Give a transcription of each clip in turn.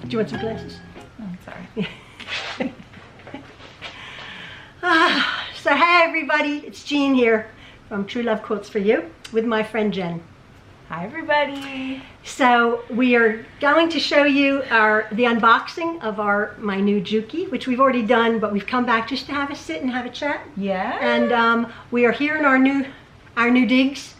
Do you want some glasses? Oh, sorry. So hey everybody, it's Jean here from Truelove Quilts for you with my friend Jen. Hi everybody. So we are going to show you the unboxing of my new Juki, which we've already done, but we've come back just to have a sit and have a chat. Yeah. And we are here in our new digs,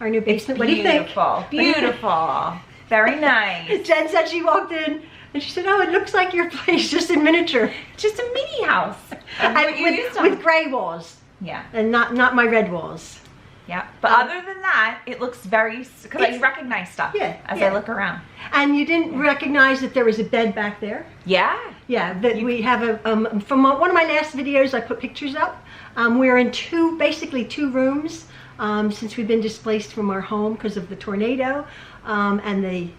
our new basement. What do you think? Beautiful. Very nice. Jen said she walked in and she said, "Oh, it looks like your place just in miniature." Just a mini house. With gray walls. Yeah. And not my red walls. Yeah. But other than that, it looks very, because I recognize stuff as I look around. And you didn't recognize that there was a bed back there? Yeah. Yeah, that we have from one of my last videos I put pictures up. We're in basically two rooms since we've been displaced from our home because of the tornado, and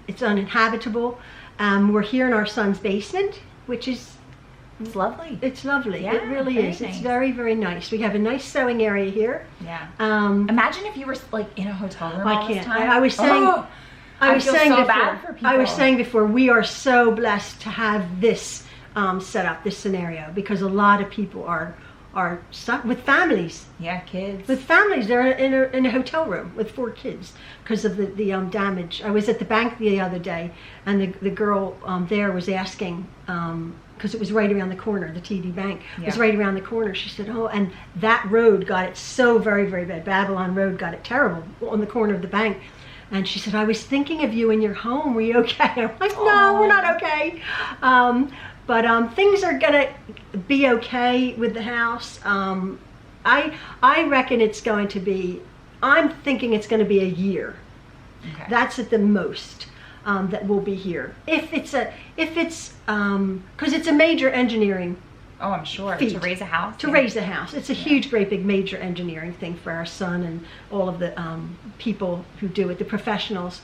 it's uninhabitable. We're here in our son's basement, which is... It's lovely. It's lovely. Yeah, it really is. Nice. It's very, very nice. We have a nice sewing area here. Yeah. Imagine if you were like in a hotel room I all can't. this time. I was saying... Oh, I was saying so before, bad for people. I was saying before, we are so blessed to have this set up, this scenario, because a lot of people are stuck with families. Yeah, kids. With families, they're in a hotel room with 4 kids because of the damage. I was at the bank the other day, and the girl there was asking, because it was right around the corner, the TD Bank was right around the corner. She said, "Oh, and that road got it so very, very bad. Babylon Road got it terrible on the corner of the bank." And she said, "I was thinking of you in your home. Were you okay?" I'm like, "No, we're not okay." But things are gonna be okay with the house. I reckon it's going to be, I'm thinking it's going to be a year. Okay. That's at the most that will be here. Because it's a major engineering. Oh, I'm sure. Feat. To raise a house? To raise a house. It's a huge, great big major engineering thing for our son and all of the people who do it, the professionals.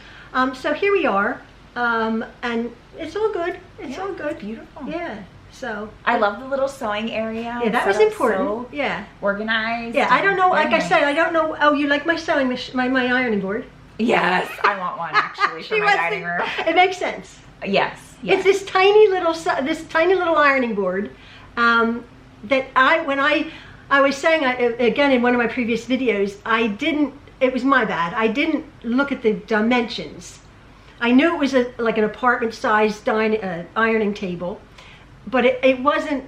So here we are, and it's all good. It's all good. It's beautiful. Yeah. So I love the little sewing area. Yeah, that was important. So yeah. Organized. Yeah, I don't know, like I said, I don't know. Oh, you like my sewing, my ironing board? Yes, I want one actually for my dining room. It makes sense. Yes. It's this tiny little ironing board that when I was saying again in one of my previous videos, it was my bad. I didn't look at the dimensions. I knew it was like an apartment-sized ironing table, but it wasn't.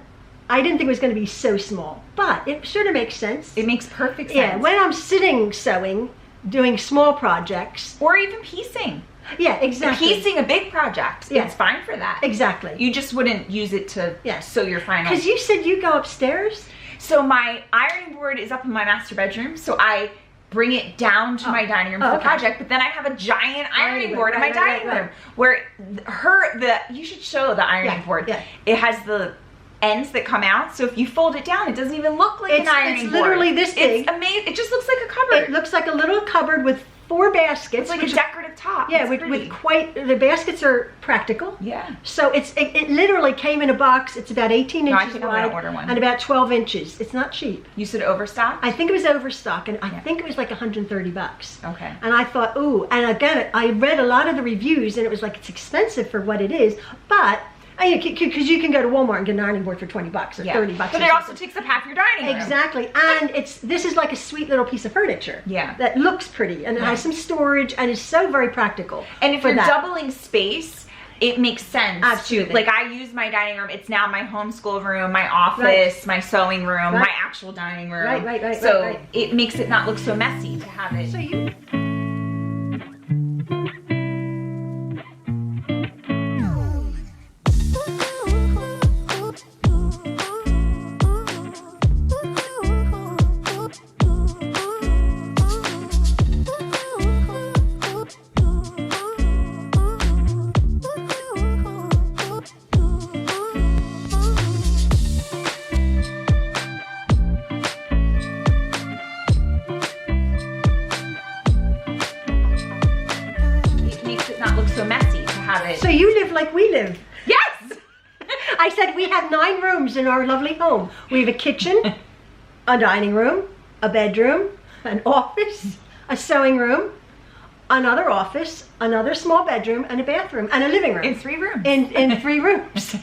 I didn't think it was going to be so small, but it sort of makes sense. It makes perfect sense. Yeah, when I'm sitting sewing, doing small projects, or even piecing. Yeah, exactly. Piecing a big project, it's fine for that. Exactly. You just wouldn't use it to sew your final. Because you said you go upstairs? So my ironing board is up in my master bedroom, so I bring it down to my dining room for the project, but then I have a giant ironing board in my dining room where you should show the ironing board. Yeah. It has the ends that come out, so if you fold it down, it doesn't even look like an ironing board. It's literally this big. It's amazing. It just looks like a cupboard. It looks like a little cupboard with 4 baskets. It's like a decorative top. Yeah, with the baskets are practical. Yeah. So it literally came in a box. It's about 18 inches I think wide I'm gonna order one. and about 12 inches. It's not cheap. You said overstock? I think it was overstock, and I think it was like $130. Okay. And I thought, ooh, and again, I read a lot of the reviews, and it was like, it's expensive for what it is, but because you can go to Walmart and get an ironing board for $20 or $30. But it also takes up half your dining room. Exactly, and this is like a sweet little piece of furniture. Yeah. That looks pretty, and it has some storage, and is so very practical. And if you're doubling space, it makes sense. Absolutely. Like I use my dining room. It's now my homeschool room, my office, my sewing room, my actual dining room. Right. So it makes it not look so messy to have it. So you. So messy to have it. So you live like we live. Yes! I said we have 9 rooms in our lovely home. We have a kitchen, a dining room, a bedroom, an office, a sewing room, another office, another small bedroom, and a bathroom, and a living room. In 3 rooms. In 3 rooms.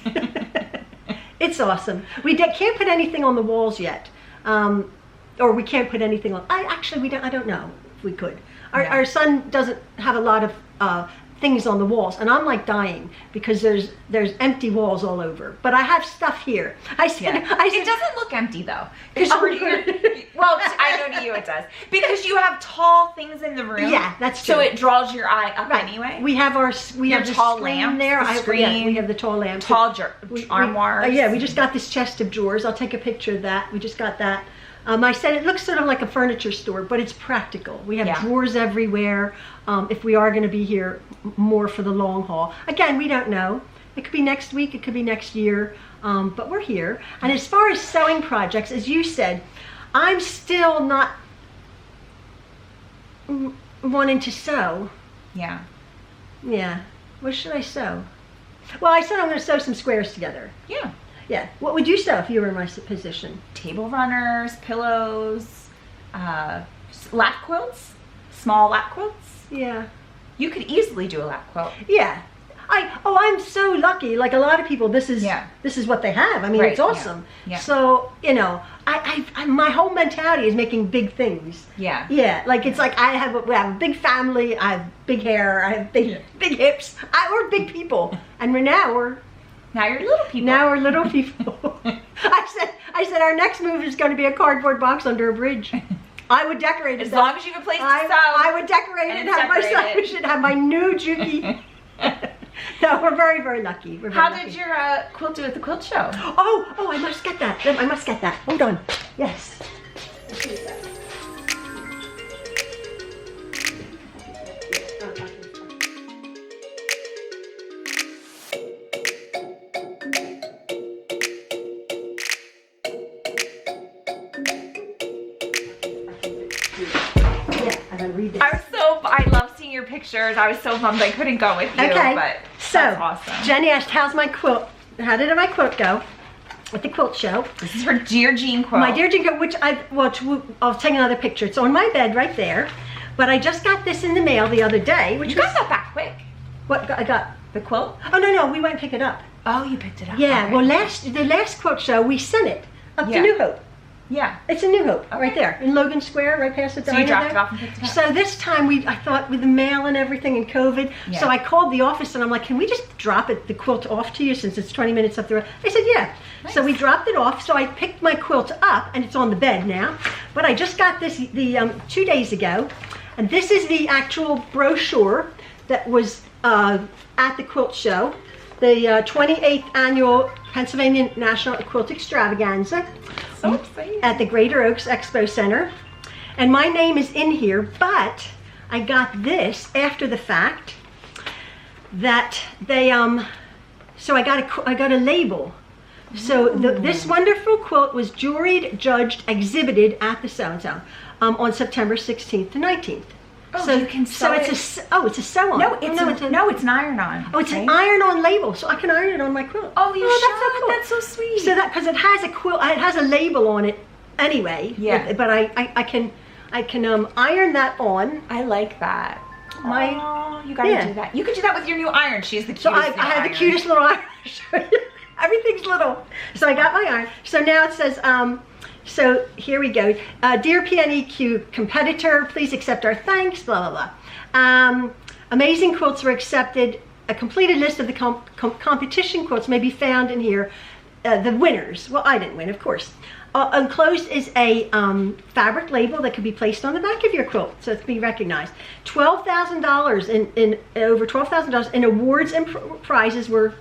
It's awesome. We can't put anything on the walls yet. Or we can't put anything on. I don't know if we could. Our son doesn't have a lot of things on the walls, and I'm like dying because there's empty walls all over. But I have stuff here. I said it doesn't look empty though. Well, I know to you it does, because you have tall things in the room. Yeah, that's true. So it draws your eye up anyway. We have the tall screen lamp there. the screen, we have the tall lamp. Tall armoires. Yeah, we just got this chest of drawers. I'll take a picture of that. We just got that. I said it looks sort of like a furniture store, but it's practical. We have drawers everywhere. If we are going to be here more for the long haul. Again, we don't know. It could be next week. It could be next year. But we're here. And as far as sewing projects, as you said, I'm still not wanting to sew. Yeah. Yeah. What should I sew? Well, I said I'm going to sew some squares together. Yeah. Yeah. What would you sew if you were in my position? Table runners, pillows, lap quilts, small lap quilts. Yeah. You could easily do a lap quilt. Yeah. I'm so lucky. Like a lot of people, this is what they have. I mean, it's awesome. Yeah. So, my whole mentality is making big things. Yeah. Yeah. Like it's like we have a big family. I have big hair. I have big hips. We're big people, and now you're little people. Now we're little people. I said our next move is going to be a cardboard box under a bridge. I would decorate it. As long as you have a place to sew. I would decorate it and have my son. We should have my new Juki. No, we're very, very lucky. How did your quilt do at the quilt show? Oh, I must get that. Hold on. Yes. I love seeing your pictures. I was so bummed I couldn't go with you. Okay. But so, that's awesome. Jenny asked, how's my quilt? How did my quilt go at the quilt show? This is her Dear Jean quilt. My Dear Jean quilt, which I'll take another picture. It's on my bed right there. But I just got this in the mail the other day. You got that back quick. What I got? The quilt? Oh, no, we went and picked it up. Oh, you picked it up. Yeah, right. well, the last quilt show, we sent it up to New Hope. Yeah. It's in New Hope, right there, in Logan Square, right past the diner. So you dropped there. it off and picked it up? So this time, I thought with the mail and everything and COVID, so I called the office and I'm like, can we just drop the quilt off to you since it's 20 minutes up the road? They said, yeah. Nice. So we dropped it off, so I picked my quilt up and it's on the bed now. But I just got this 2 days ago, and this is the actual brochure that was at the quilt show, the 28th annual Pennsylvania National Quilt Extravaganza. So exciting. At the Greater Oaks Expo Center. And my name is in here, but I got this after the fact that they, so I got a label. So this wonderful quilt was juried, judged, exhibited at the so-and-so on September 16th to 19th. Oh, so you can sew it. It's a sew-on. No, it's an iron-on. Oh, it's an iron-on label, so I can iron it on my quilt. Oh, you should. That's so cool. That's so sweet. So that, because it has a quilt, it has a label on it anyway. Yeah. But I can iron that on. I like that. You gotta do that. You could do that with your new iron. She's the cutest. So I have the cutest little iron. Everything's little. So I got my iron. So now it says, so here we go. Dear PNEQ competitor, please accept our thanks, blah, blah, blah. Amazing quilts were accepted. A completed list of the competition quilts may be found in here. The winners. Well, I didn't win, of course. Enclosed is a fabric label that could be placed on the back of your quilt, so it's being recognized. $12,000 in over $12,000 in awards and prizes were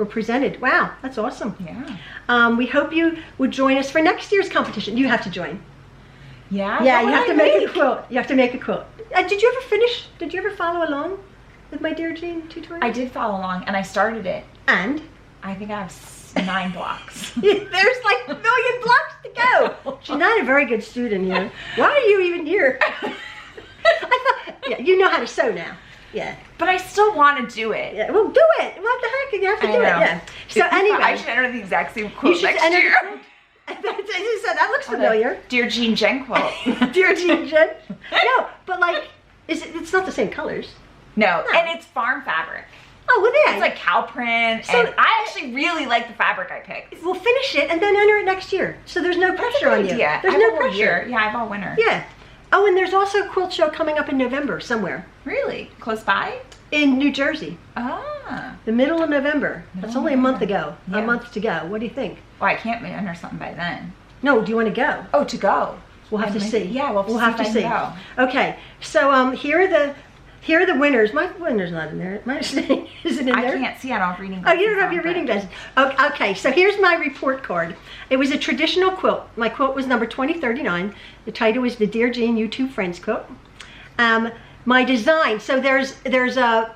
presented. Wow, that's awesome. Yeah. We hope you would join us for next year's competition. You have to join. Yeah. Yeah, you have to make a quilt. You have to make a quilt. Did you ever finish? Did you ever follow along with my Dear Jean tutorial? I did follow along, and I started it. And I think I have 9 blocks. There's like a million blocks to go. She's not a very good student here. Why are you even here? I thought, yeah, you know how to sew now. Yeah. But I still want to do it. Yeah, well, do it. What the heck? You have to do it. Yeah. So anyway, I should enter the exact same quilt next year. That looks familiar. Dear Jean Jen quilt. Dear Jean Jen. No, but like It's not the same colors. No, and it's farm fabric. Oh, well, yeah. It's like cow print, So- and I actually really like the fabric I picked. We'll finish it and then enter it next year. So there's no pressure on you. Yeah, There's I have no a whole pressure. year. Yeah, I have all winter. Yeah. Oh, and there's also a quilt show coming up in November somewhere Really? Close by? in New Jersey. Ah. The middle of November. That's only a month ago. Yeah. A month to go. What do you think? Well, I can't enter something by then. No, do you want to go? Oh, to go. We'll have to see. Yeah, we'll have to if I see. can Okay, so here are the winners. My winner's not in there. My name isn't in I there. can't see. I don't have reading Oh, glasses you don't have on, your but- reading glasses. Okay, so here's my report card. It was a traditional quilt. My quilt was number 2039. The title was the Dear Jean YouTube Friends quilt. My design. So there's a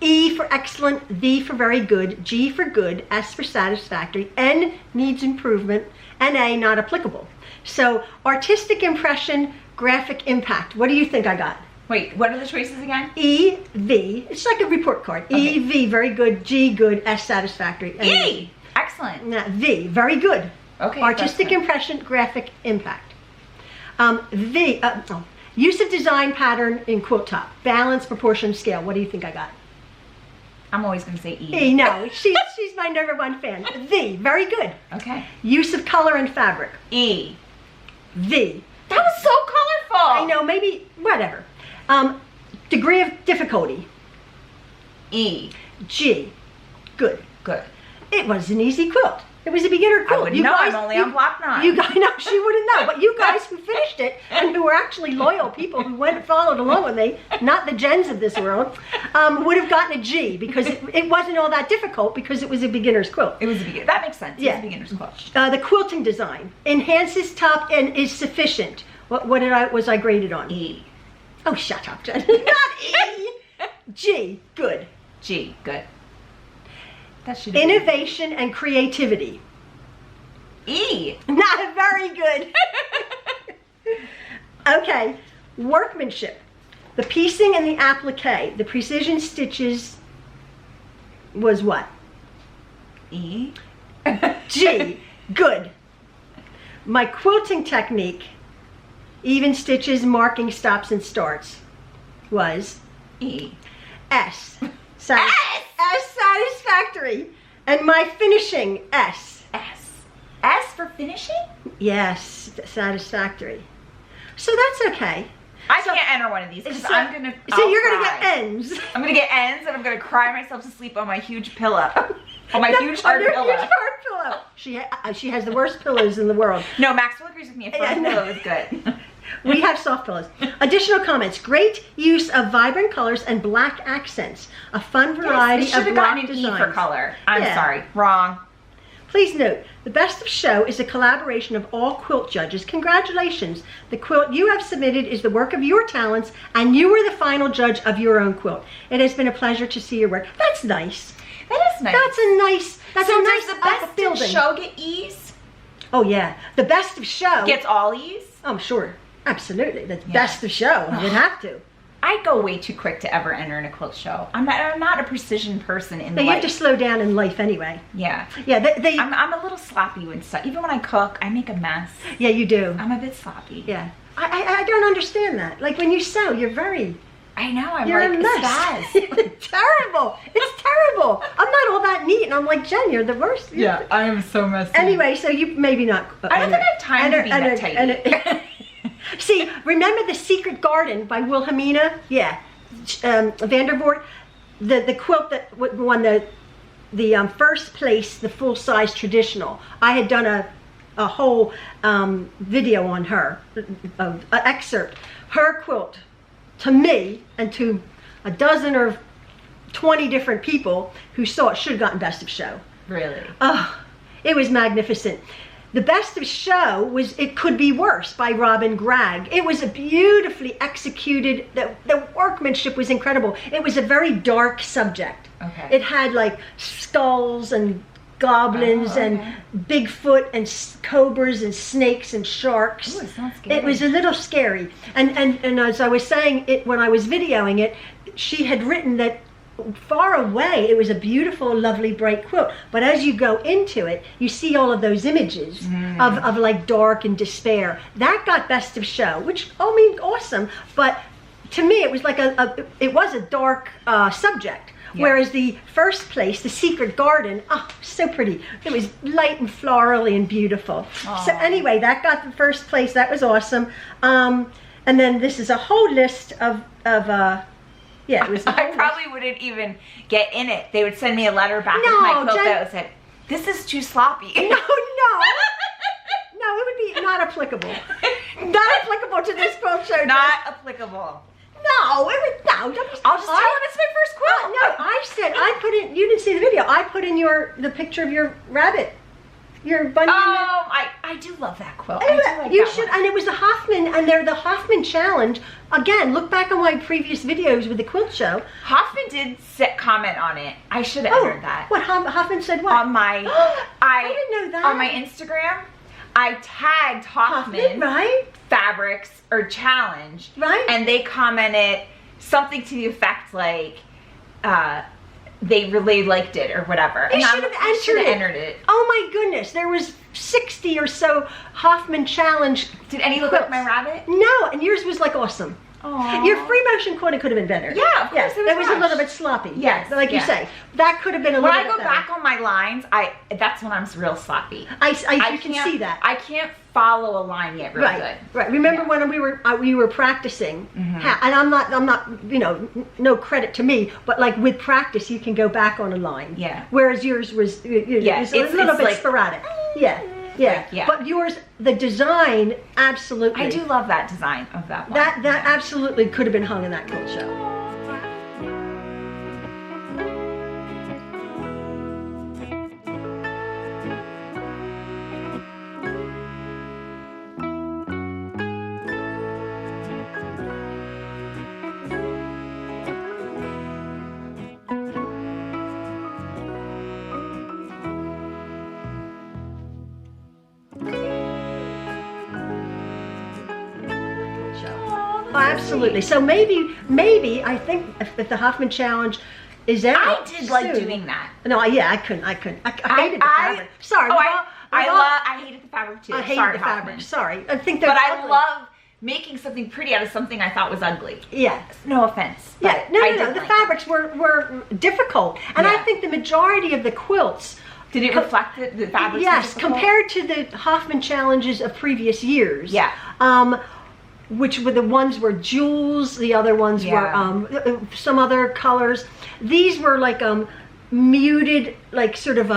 E for excellent, V for very good, G for good, S for satisfactory, N needs improvement, and A not applicable. So artistic impression, graphic impact. What do you think I got? Wait, what are the choices again? E, V, it's like a report card. Okay. E, V, very good, G, good, S, satisfactory. And E! Excellent. V, very good. Okay. Artistic that's good. impression, graphic impact. Use of design pattern in quilt top. Balance, proportion, scale. What do you think I got? I'm always going to say E. E, no, she's my number one fan. V, very good. Okay. Use of color and fabric. E. V. That was so colorful. I know, maybe, whatever. Degree of difficulty. E. G, good. Good. It was an easy quilt. It was a beginner quilt. I wouldn't know. I'm only on block 9. You guys, no, she wouldn't know. But you guys who finished it and who were actually loyal people who went and followed along with me, not the Jens of this world, would have gotten a G because it wasn't all that difficult because it was a beginner's quilt. It was a beginner. That makes sense. Yeah. It's a beginner's quilt. The quilting design enhances top and is sufficient. What was I graded on? E. Oh, shut up, Jen. Not E. G, good. G. Good. That should have been Innovation and creativity. E. Not very good. Okay, workmanship. The piecing and the applique, the precision stitches was what? E. G, good. My quilting technique, even stitches, marking, stops, and starts, was E. S. S satisfactory. And my finishing, S. S. S for finishing? Yes, satisfactory. So that's okay. I can't enter one of these because I'm gonna. So you're gonna cry. get ends. I'm gonna get ends and I'm gonna cry myself to sleep on my huge pillow. On my huge hard Huge pillow. hard pillow. She has the worst pillows in the world. No, Maxwell agrees with me. A firm no. pillow is good. We have soft pillows. Additional comments. Great use of vibrant colors and black accents. A fun variety Yes, it should of have block gotten an designs. E for color. I'm Yeah. sorry. Wrong. Please note, the Best of Show is a collaboration of all quilt judges. Congratulations. The quilt you have submitted is the work of your talents, and you are the final judge of your own quilt. It has been a pleasure to see your work. That's nice. That is nice. That's a nice, that's so a nice does the best in building. show get E's? Oh yeah, the Best of Show. Gets all E's? Oh sure, absolutely. The Best of Show. You'd have to. I go way too quick to ever enter in a quilt show. I'm not a precision person in You life. have to slow down in life anyway. Yeah. Yeah, they I'm a little sloppy when stuff. Even when I cook, I make a mess. yeah, you do. I'm a bit sloppy. Yeah. I don't understand that. Like when you sew, you're very, I know. I'm you're like a mess. spaz. It's terrible. It's terrible. I'm not all that neat, and I'm like, Jen, you're the worst. I am so messy. Anyway, so you maybe not. I don't think I have time to be that tidy. See, remember The Secret Garden by Wilhelmina? Yeah. Vandervoort, the quilt that won the first place, the full-size traditional. I had done a whole video on her, an excerpt. Her quilt, to me and to a dozen or 20 different people who saw it, should have gotten Best of Show. Really? Oh, it was magnificent. The Best of Show was It Could Be Worse by Robin Gregg. It was a beautifully executed, the workmanship was incredible. It was a very dark subject. Okay. It had like skulls and goblins and Bigfoot and cobras and snakes and sharks. Ooh, it sounds scary. It was a little scary. And as I was saying it when I was videoing it, she had written that far away, it was a beautiful, lovely, bright quilt. But as you go into it, you see all of those images of like dark and despair. That got best of show, which, I mean, awesome. But to me, it was like it was a dark subject. Yeah. Whereas the first place, the Secret Garden, oh, so pretty. It was light and florally and beautiful. Aww. So anyway, that got the first place. That was awesome. And then this is a whole list of yeah, it was. I probably wouldn't even get in it. They would send me a letter back with my quilt that said, "This is too sloppy." No, no, no, it would be not applicable. Not applicable to this quilt show. Not applicable. No, it was no. I'll just tell them it's my first quilt. No, I said I put in. You didn't see the video. I put in the picture of your rabbit. Your bunny. Oh, I do love that quilt. Anyway, I do like you that should, one. and it was the Hoffman, and they're the Hoffman challenge. Again, look back on my previous videos with the quilt show. Hoffman did comment on it. I should have entered that. What Hoffman said? What on my? I didn't know that. On my Instagram, I tagged Hoffman right? Fabrics or challenge, right? And they commented something to the effect like, they really liked it or whatever. You should have entered it. Oh my goodness, there was 60 or so Hoffman challenge. Did any look like my rabbit? No, and yours was like awesome. Aww. Your free motion quilting could have been better. Yeah, of course. It was a little bit sloppy. Yes, like you say, that could have been a little bit better. When I go back on my lines, that's when I'm real sloppy. You can see that. I can't follow a line yet really good. Right. Remember when we were practicing, and I'm not, you know, no credit to me, but like with practice, you can go back on a line. Yeah. Whereas yours was, it's a little bit like, sporadic. Yeah. Yeah. Yeah, but yours, the design, absolutely. I do love that design of that one. That absolutely could have been hung in that quilt show. Oh, absolutely. So maybe I think if the Hoffman challenge is out, I did like doing that. No, yeah, I couldn't. I hated the fabric. Sorry. I hated the fabric too. I hated the fabric. Sorry. I think they're But ugly. I love making something pretty out of something I thought was ugly. Yeah. No offense. Yeah. No. The fabrics were difficult, and I think the majority of the quilts. Did it reflect the fabrics? Yes, compared to the Hoffman challenges of previous years. Yeah. Which were the ones were jewels, the other ones were some other colors. These were like muted, like sort of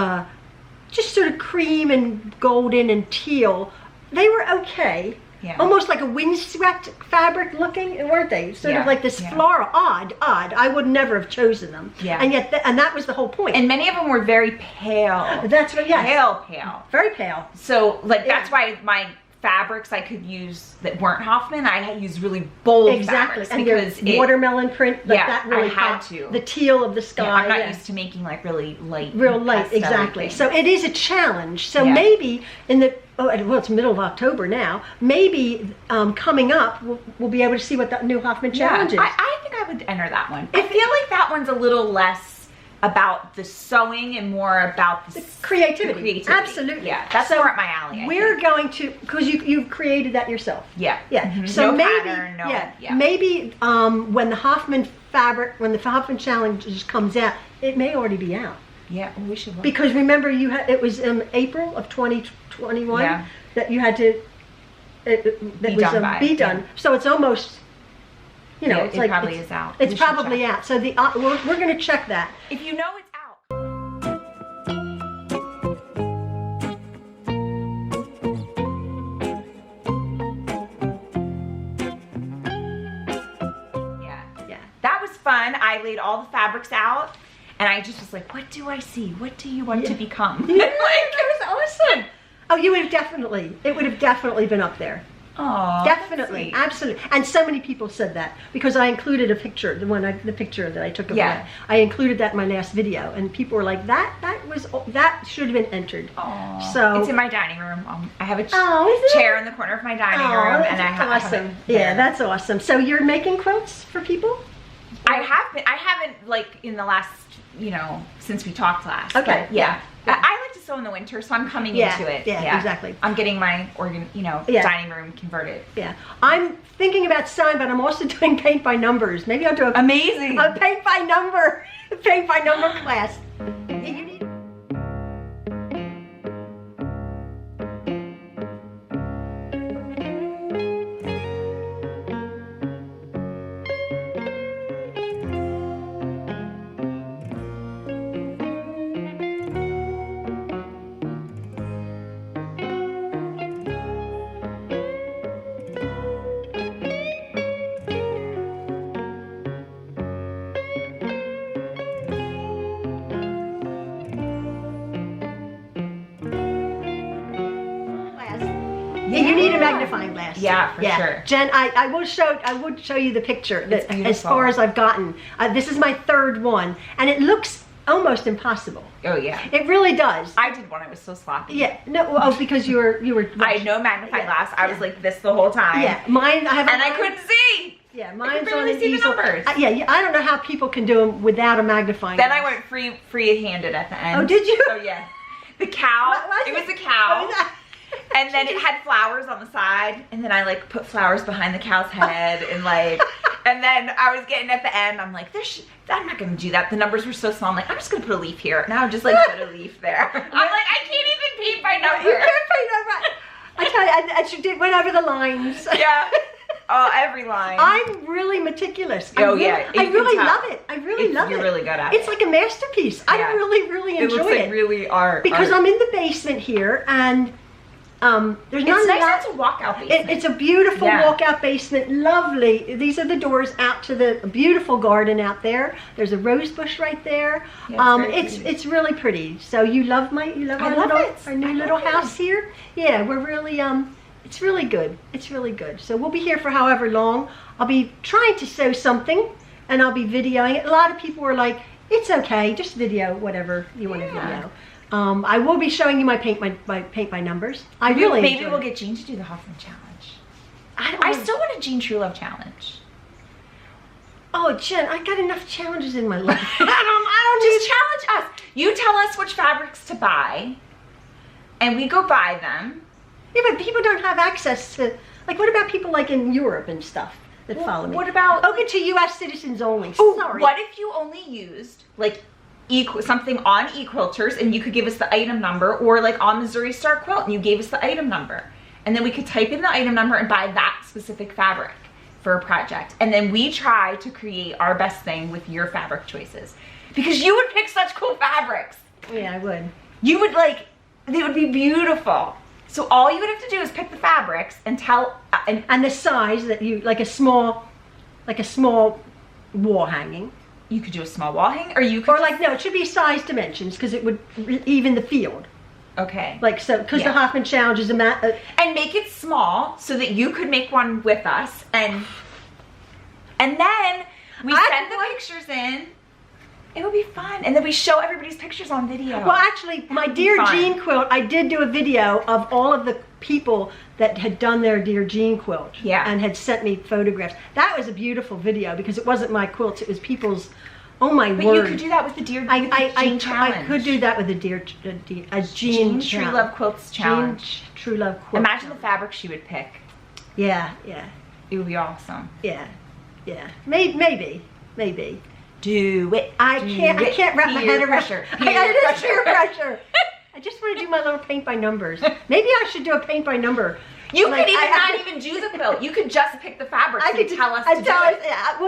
just sort of cream and golden and teal. They were okay. Yeah. Almost like a windswept fabric looking, weren't they? Sort of like this floral, odd. I would never have chosen them. Yeah. And yet, and that was the whole point. And many of them were very pale. That's right, yes. Pale. Very pale. So, like, that's why my fabrics I could use that weren't Hoffman, I used really bold fabrics. And because watermelon print, like that really I had to. The teal of the sky. Yeah, I'm not used to making like really light. Real light, exactly. Things. So it is a challenge. So maybe in the, well, it's middle of October now, maybe coming up, we'll be able to see what that new Hoffman challenge is. I think I would enter that one. I feel like that one's a little less about the sewing and more about the creativity. Absolutely. Yeah, that's more up my alley. We're going to, because you've created that yourself. Yeah. Yeah. So no maybe, pattern, maybe when the Hoffman challenge comes out, it may already be out. Yeah, we should look. Because remember, it was April of 2021 that you had to be done. So it's almost. You know, it's like probably is out. It's probably out. So we're going to check that. If you know it's out. Yeah. That was fun. I laid all the fabrics out, and I just was like, "What do I see? What do you want to become?" Yeah, that was awesome. Oh, you would have definitely. It would have definitely been up there. Oh, definitely, absolutely, and so many people said that because I included a picture, the picture that I took of that. I included that in my last video, and people were like, "That should have been entered." Aww. So it's in my dining room. I have a is chair in the corner of my dining room, and I have awesome. Yeah, that's awesome. So you're making quilts for people? I haven't like in the last, you know, since we talked last. Okay. But yeah. I like to sew in the winter, so I'm coming into it. Yeah, exactly. I'm getting my dining room converted. Yeah. I'm thinking about sewing, but I'm also doing paint by numbers. Maybe I'll do a paint by number class. You need you need a magnifying glass. Yeah, for sure. Jen, I would show you the picture that as far as I've gotten. This is my third one, and it looks almost impossible. Oh yeah. It really does. I did one. I was so sloppy. Yeah. No. Because you were. I had no magnifying glass. I was like this the whole time. Yeah. Mine. I couldn't see. Yeah. Mine's I could on barely an see easel. the numbers. Yeah. I don't know how people can do them without a magnifying Then glass. I went free-handed at the end. Oh, did you? Oh yeah. The cow. It was the cow. And then it had flowers on the side, and then I like put flowers behind the cow's head, and like, and then I was getting at the end, I'm like, I'm not gonna do that. The numbers were so small. I'm like, I'm just gonna put a leaf here. And I would just like put a leaf there. I'm like, I can't even paint by number. You can't paint by. I tell you, and she went over the lines. Yeah. Oh, every line. I'm really meticulous. Oh, I really love it. I really love it. You're really good at it. It's like a masterpiece. I really enjoy it. It looks like really art. Because I'm in the basement here, and there's not it's nice. It's a walkout basement. It's a beautiful walkout basement. Lovely. These are the doors out to the beautiful garden out there. There's a rose bush right there. Yeah, it's really pretty. So you love our new little house here. Yeah, we're really it's really good. It's really good. So we'll be here for however long. I'll be trying to sew something, and I'll be videoing it. A lot of people are like, it's okay, just video whatever you want to video. I will be showing you my paint by numbers. Maybe we'll get Jean to do the Hoffman challenge. I still want a Jean Truelove challenge. Oh, Jen, I got enough challenges in my life. I don't just challenge us. You tell us which fabrics to buy, and we go buy them. Yeah, but people don't have access to, like, what about people like in Europe and stuff that follow me? What about open to U.S. citizens only? Oh, sorry. What if you only used like something on eQuilters, and you could give us the item number, or like on Missouri Star Quilt, and you gave us the item number, and then we could type in the item number and buy that specific fabric for a project, and then we try to create our best thing with your fabric choices, because you would pick such cool fabrics. Yeah, I would. You would they would be beautiful. So all you would have to do is pick the fabrics and tell and the size that you like a small wall hanging. You could do a small wall hang, or you could no, it should be size dimensions because it would even the field. Okay. Like so, because the Hoffman challenge is and make it small so that you could make one with us, and then we send the pictures in. It would be fun, and then we show everybody's pictures on video. Well, actually, my Dear Jean quilt, I did do a video of all of the people that had done their Dear Jean quilt, and had sent me photographs. That was a beautiful video because it wasn't my quilts; it was people's. Oh my word! But you could do that with the Dear Jean challenge. I could do that with a Jean Truelove Quilts challenge. Truelove Quilt. Imagine the fabric she would pick. Yeah. It would be awesome. Yeah. Maybe. Do it. I can't wrap my head around pressure. Peer pressure. I just want to do my little paint by numbers. Maybe I should do a paint by number. You could not even do the quilt. You could just pick the fabrics and tell us to do it.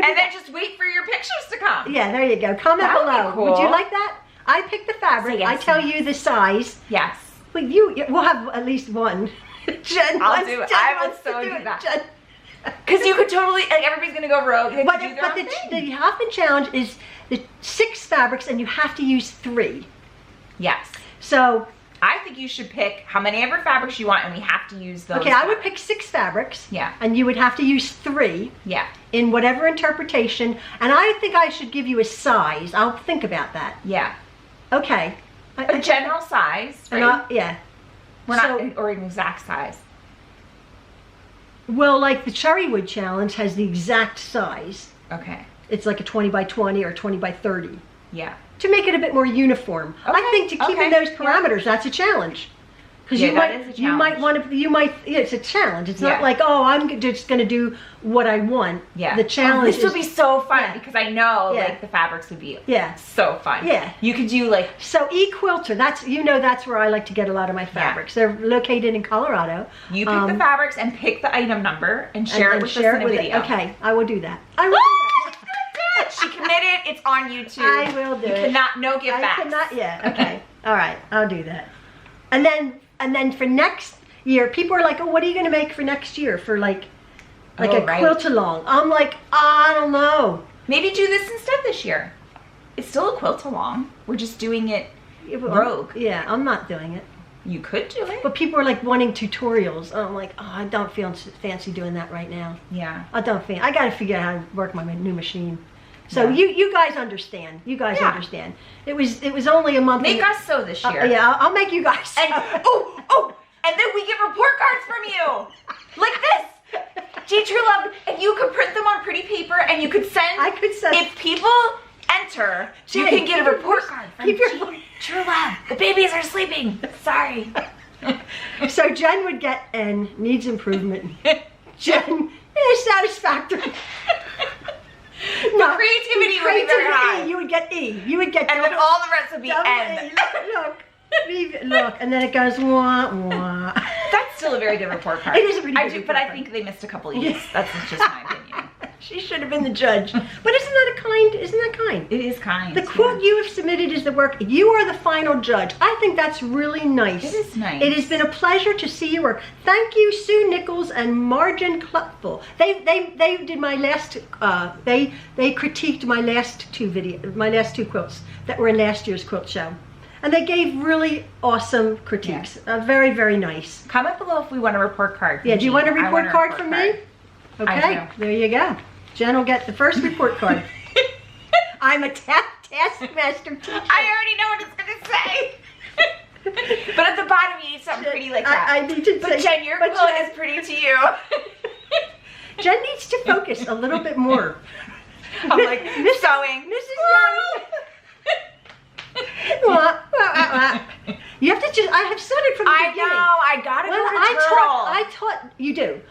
And then just wait for your pictures to come. Yeah, there you go. Comment below. Cool. Would you like that? I pick the fabric. Yes, I tell you the size. Yes. Well, we'll have at least one. Jen I'll do it. I would so do that. Because you could totally, everybody's going to go rogue. But the Hoffman challenge is the 6 fabrics and you have to use 3. Yes. So I think you should pick how many ever fabrics you want, and we have to use those. Okay, I would pick 6 fabrics. Yeah. And you would have to use 3. Yeah. In whatever interpretation. And I think I should give you a size. I'll think about that. Yeah. Okay. A general size, right? Yeah. We're not, or an exact size. Well, like the Cherrywood challenge has the exact size. Okay. it's like a 20 by 20 or 20 by 30. Yeah. To make it a bit more uniform. Okay, I think to keep in those parameters, that's a challenge. Because you might want to, it's a challenge. It's not like, oh, I'm just going to do what I want. Yeah. The challenge this would be so fun because I know like the fabrics would be so fun. Yeah. You could do like. So eQuilter, that's where I like to get a lot of my fabrics. They're located in Colorado. You pick the fabrics and pick the item number and share it with us in a video. Okay, I will do that. I will do that. She committed. It's on YouTube. I will do it. No give back. Okay. All right, I'll do that. And then for next year, people are like, oh, what are you going to make for next year for like a quilt along? I'm like, I don't know. Maybe do this instead this year. It's still a quilt along. We're just doing it rogue. Yeah, I'm not doing it. You could do it. But people are like wanting tutorials. I'm like, oh, I don't feel fancy doing that right now. Yeah. I got to figure out how to work my new machine. So you guys understand. You guys understand. It was only a month. Make us sew this year. Yeah, I'll make you guys sew. And and then we get report cards from you, like this. Gee, Truelove, and you could print them on pretty paper, and you could send. I could send. If people enter, you can get a report card. Keep your Truelove. The babies are sleeping. Sorry. So Jen would get N, needs improvement. Jen, satisfactory. No, creativity would be very high. You would get E. You would get and then all the rest would be N. Look, and then it goes wah wah. That's still a very good report card. It is a pretty good report but card. I think they missed a couple E's. That's just my opinion. She should have been the judge. But isn't that kind? It is kind. The quilt you have submitted is the work. You are the final judge. I think that's really nice. It is nice. It has been a pleasure to see your work. Thank you, Sue Nichols and Margin Klutful. They did my last. They critiqued my last two quilts that were in last year's quilt show. And they gave really awesome critiques. Very, very nice. Comment below if we want a report card. Yeah, do you want a report card from me? Okay, I do. there you go. Jen will get the first report card. I'm a taskmaster teacher. I already know what it's going to say. But at the bottom you need something pretty like that. I need to But Jen, your quilt is pretty to you. Jen needs to focus a little bit more. I'm like, sewing. Mrs. Young. You have to just, I have said it from the beginning. I know, I got it.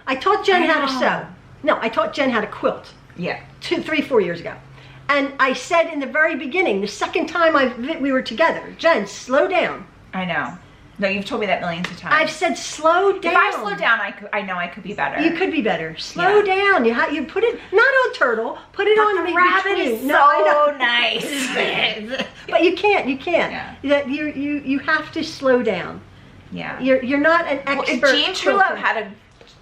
I taught Jen how to sew. No, I taught Jen how to quilt. Yeah. 3-4 years ago. And I said in the very beginning, the second time we were together, Jen, slow down. I know. No, you've told me that millions of times. I've said slow down. If I slow down, I know I could be better. You could be better. Slow down. You put it not on turtle. Put it on the rabbit is so nice. But you can't. Yeah. You have to slow down. Yeah. You're not an expert. Well, Jean Truelove had a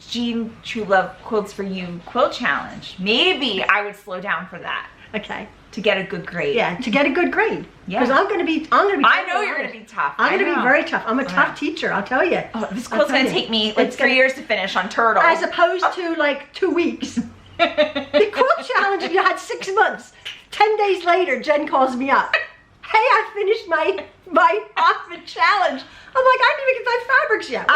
Jean Truelove Quilts for You quilt challenge. Maybe I would slow down for that. Okay. To get a good grade. Yeah, to get a good grade. Yeah. Because I'm gonna be. I know you're gonna be tough. I'm gonna be very tough. I'm a tough teacher. I'll tell you. Oh, this quilt's gonna take me like 3 years to finish on turtle. As opposed to like 2 weeks. The quilt challenge, you had 6 months. 10 days later, Jen calls me up. Hey, I finished my outfit challenge. I'm like, I didn't even get my fabrics yet.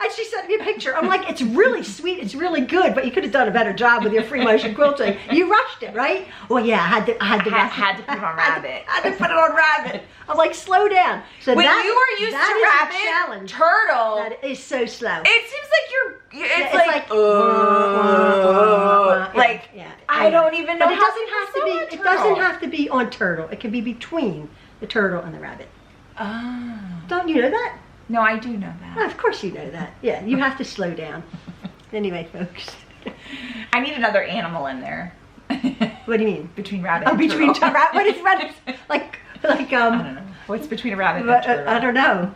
And she sent me a picture. I'm like, it's really sweet, it's really good, but you could have done a better job with your free motion quilting. You rushed it, right? Well, yeah, I had to put it on rabbit. I had to put it on rabbit. I'm like, slow down. So when you were used to rabbit, challenge. turtle, that is so slow. It seems like it's like yeah. I don't even know. But it doesn't have to be on turtle. It can be between the turtle and the rabbit. Oh. Don't you know that? No, I do know that. Well, of course you know that. Yeah, you have to slow down. Anyway, folks. I need another animal in there. What do you mean? Between rabbit and between turtle. What is rabbit? Like I don't know. What's between a rabbit and a turtle? I don't know.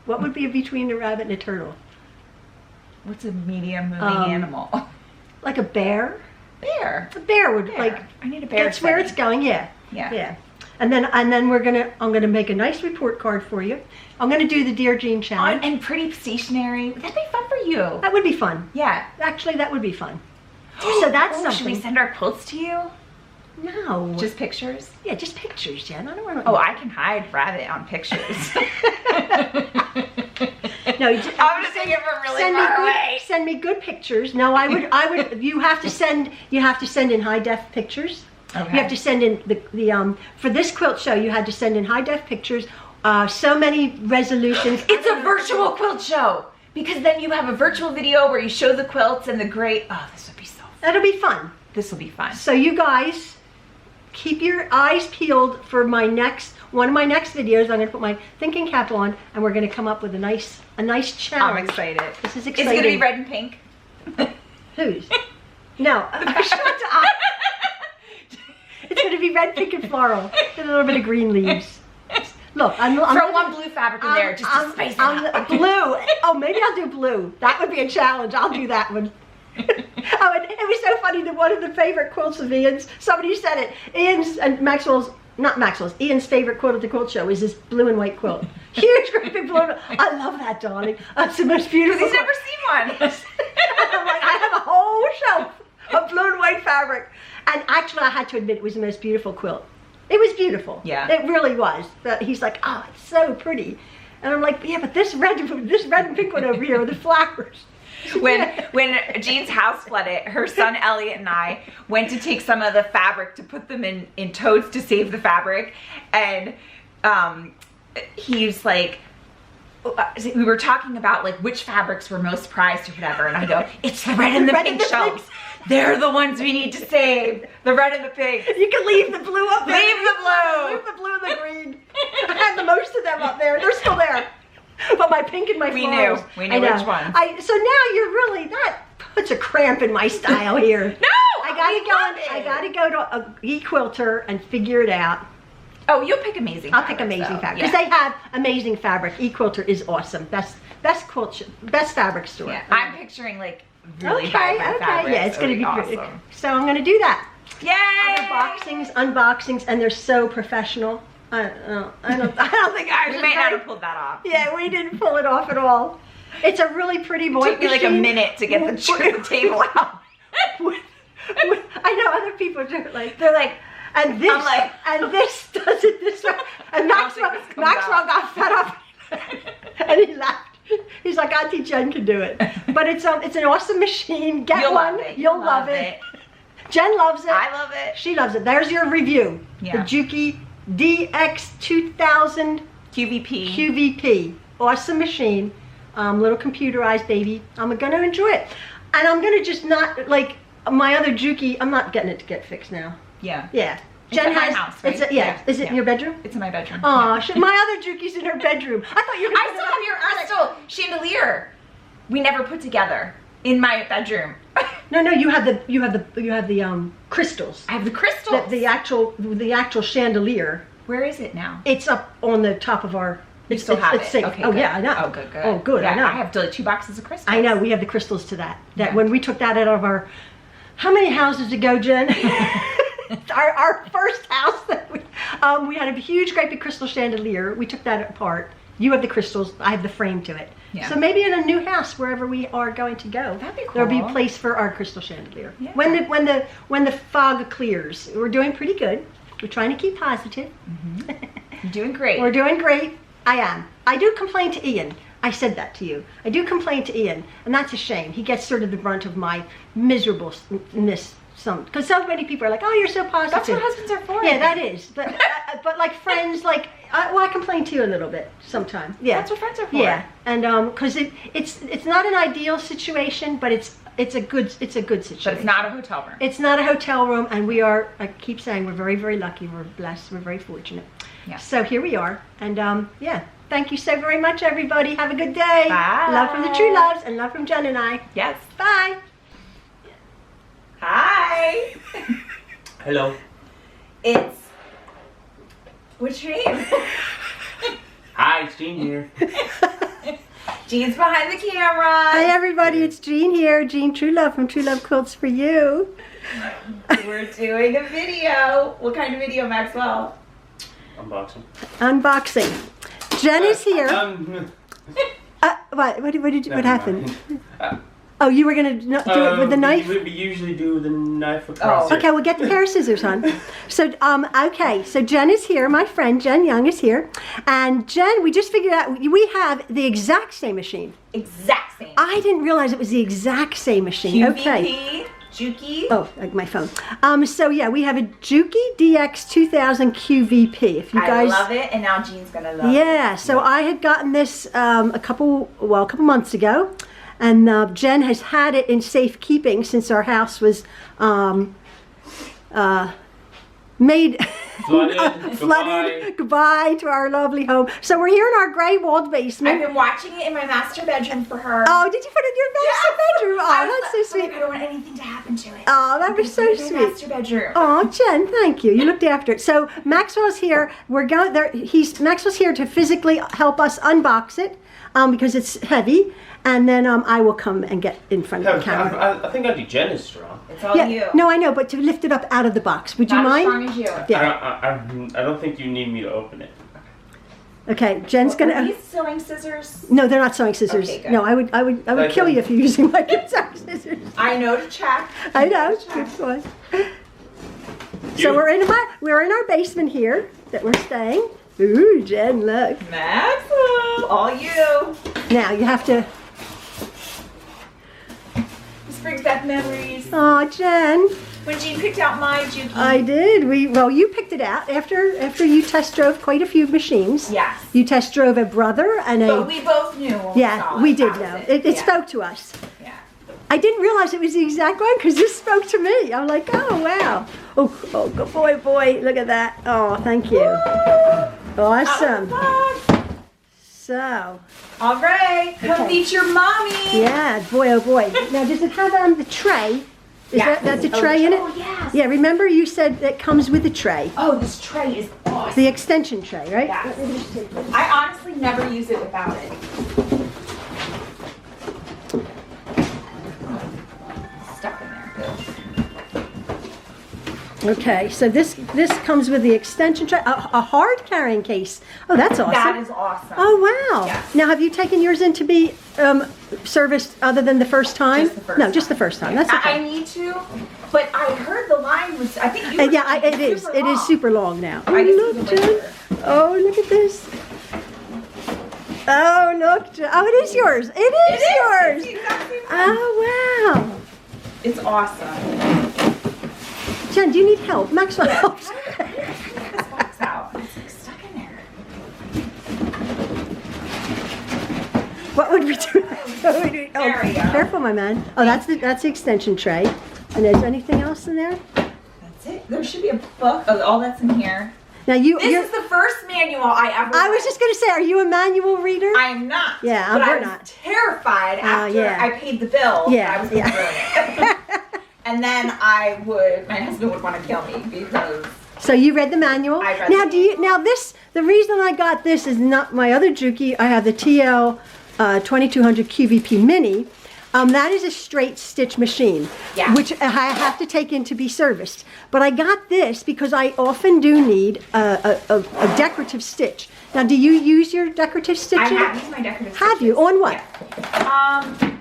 What would be between a rabbit and a turtle? What's a medium moving animal? Like a bear? Bear. A bear would like. I need a bear. That's where it's going. Yeah. Yeah. And then I'm gonna make a nice report card for you. I'm gonna do the Dear Jean challenge. And pretty stationery. That'd be fun for you. That would be fun. Yeah. Actually, that would be fun. So that's something. Should we send our quilts to you? No. Just pictures? Yeah, just pictures, Jen. I don't want to. Oh, I can hide rabbit on pictures. No, I'm just taking it from really far away. Send me good pictures. No, I would. You have to send in high def pictures. Okay. You have to send in the for this quilt show. You had to send in high def pictures. So many resolutions. It's a virtual quilt show because then you have a virtual video where you show the quilts and the great. Oh, this would be so fun. That'll be fun. This will be fun. So you guys keep your eyes peeled for one of my next videos. I'm going to put my thinking cap on, and we're going to come up with a nice challenge. I'm excited. This is exciting. Is it going to be red and pink? Whose? No. It's going to be red, pink, and floral, and a little bit of green leaves. Look, throw one blue fabric in there just to spice it up. Blue. Oh, maybe I'll do blue. That would be a challenge. I'll do that one. Oh, and it was so funny that one of the favorite quilts of Ian's, somebody said it, Ian's favorite quilt at the quilt show is this blue and white quilt. Huge, great big blue. I love that, darling. That's the most beautiful. He's never seen one. I'm like, I have a whole shelf of blue and white fabric. And actually, I had to admit, it was the most beautiful quilt. It was beautiful. Yeah. It really was. But he's like, oh, it's so pretty. And I'm like, yeah, but this red and pink one over here with the flowers. When Jean's house flooded, her son Elliot and I went to take some of the fabric to put them in totes to save the fabric, and he's like, we were talking about like which fabrics were most prized or whatever, and I go, it's the red and the pink shelves. They're the ones we need to save. The red and the pink. You can leave the blue up there. Leave the blue. Leave the blue and the green. I had the most of them up there. They're still there. But my pink and my florals. We knew which one. So now you're really, that puts a cramp in my style here. No! I gotta go to a e-quilter and figure it out. Oh, you'll pick amazing I'll pick amazing fabric. Because they have amazing fabric. E-quilter is awesome. Best fabric store. Yeah. I'm picturing like really vibrant fabrics. Yeah, it's gonna be awesome. great. So I'm gonna do that. Yay! Unboxings, and they're so professional. I don't think ours. We may not have pulled that off. Yeah, we didn't pull it off at all. It's a really pretty white It took me like a minute to get the table out. I know other people do it like they're like, and this and this does it this way. And Maxwell got fed up and he laughed. He's like, Auntie Jen can do it. But it's an awesome machine. Get one. You'll love it. Jen loves it. I love it. She loves it. There's your review. Yeah. The Juki DX2000 QVP. Awesome machine. Little computerized baby. I'm gonna enjoy it. And I'm gonna just not, like my other Juki, I'm not getting it to get fixed now. Yeah. Yeah. Jen has, my house, right? Is it in your bedroom? It's in my bedroom. Aw, my other Juki's in her bedroom. I thought you were I still have your crystal chandelier. We never put together in my bedroom. No, you have the crystals. I have the crystals. The actual chandelier. Where is it now? It's up on the top of our. You still have it. Okay, oh, yeah, I know. Oh, good. Oh, good. Yeah, I know. I have like 2 boxes of crystals. I know. We have the crystals to that. When we took that out of our. How many houses ago, Jen? our first house that we had a huge, great big crystal chandelier. We took that apart. You have the crystals. I have the frame to it. Yeah. So maybe in a new house, wherever we are going to go, that'd be cool. There'll be a place for our crystal chandelier. Yeah. When the fog clears, we're doing pretty good. We're trying to keep positive. Mm-hmm. You're doing great. We're doing great. I am. I do complain to Ian. I said that to you. I do complain to Ian, and that's a shame. He gets sort of the brunt of my miserableness. Because so many people are like, oh, you're so positive. That's what husbands are for. Yeah, that is. But like friends, like, I complain to you a little bit sometimes. Yeah. That's what friends are for. Yeah, and because it's not an ideal situation, but it's a good situation. But it's not a hotel room. It's not a hotel room, and we are. I keep saying we're very, very lucky. We're blessed. We're very fortunate. Yeah. So here we are, and yeah. Thank you so very much, everybody. Have a good day. Bye. Love from the Trueloves, and love from Jen and I. Yes. Bye. Hi. Hello. What's your name? Hi, it's Jean here. Jean's behind the camera. Hi, everybody. It's Jean here. Jean Truelove from Truelove Quilts for You. We're doing a video. What kind of video, Maxwell? Unboxing. Jen is here. What happened? Oh, you were gonna do it with the knife? We usually do the knife across. Okay, well, get the pair of scissors, hon. So, okay, so Jen is here. My friend Jen Young is here, and Jen, we just figured out we have the exact same machine. Exact same. I didn't realize it was the exact same machine. QVP, Okay. Juki. Oh, like my phone. So yeah, we have a Juki DX 2000 QVP. If you guys, I love it, and now Jean's gonna love it. Yeah. So I had gotten this a couple months ago. And Jen has had it in safekeeping since our house was made flooded. Goodbye to our lovely home. So we're here in our gray walled basement. I've been watching it in my master bedroom for her. Oh, did you put it in your master bedroom? Oh, that's so sweet. I don't want anything to happen to it. Oh, that was so sweet. Master bedroom. Oh, Jen, thank you. You looked after it. So Maxwell's here. We're going there. Maxwell's here to physically help us unbox it because it's heavy. And then I will come and get in front of the camera. I think Auntie Jen is strong. It's all you. No, I know, but to lift it up out of the box. Would you mind? Not as strong as you. Yeah. I don't think you need me to open it. Okay, Jen's gonna. Are these sewing scissors? No, they're not sewing scissors. Okay, good. No, I would kill you if you're using my sewing scissors. I know to check. I know. Good one. So we're in our basement here that we're staying. Ooh, Jen, look. Maxwell, all you. Now you have to. This brings back memories. Oh, Jen. When Jean picked out my Juki. I did. Well, you picked it out after you test drove quite a few machines. Yes. You test drove a brother and a. But we both knew. When Yeah, we we saw did that know. was It Yeah. spoke to us. Yeah. I didn't realize it was the exact one because this spoke to me. I'm like, oh wow. Oh, good boy. Look at that. Oh, thank you. Awesome. So. All right, come meet your mommy. Yeah, boy, oh boy. Now, does it have the tray? Is that's a tray in it? Oh, yes. Yeah, remember you said that comes with a tray. Oh, this tray is awesome. The extension tray, right? Yes. Let me just take this. I honestly never use it without it. Stuck in there. Okay, so this comes with the extension tray, a hard carrying case. Oh, that's awesome. That is awesome. Oh, wow. Yes. Now, have you taken yours in to be serviced other than the first time? Just the first No, time. just the first time. That's okay. I need to, but I heard the line was, I think you were Yeah, saying it is. super It is long. super long now. Oh, I guess look, you can Jen. wait Oh, look at this. Oh, look, Jen. Oh, it is yours. It is yours. It's the exact same thing. Oh, wow. It's awesome. Jen, do you need help? Maxwell helps. This box out. It's like stuck in there. What would we do? What would we, There we go. Careful, my man. Oh, that's the extension tray. And is anything else in there? That's it. There should be a book. Oh, all that's in here. Now you're. This is the first manual I ever I was read. just gonna say, are you a manual reader? I am not. Yeah, but we're I was not. terrified after yeah. I paid the bill. Yeah, that I was going to ruin it. And then my husband would want to kill me because. So you read the manual. I read now the do you? Now this. The reason I got this is not my other Juki. I have the TL 2200 QVP Mini. That is a straight stitch machine, Yeah. which I have to take in to be serviced. But I got this because I often do need a decorative stitch. Now, do you use your decorative stitching? I have used my decorative Have stitches. you? On what? Yeah.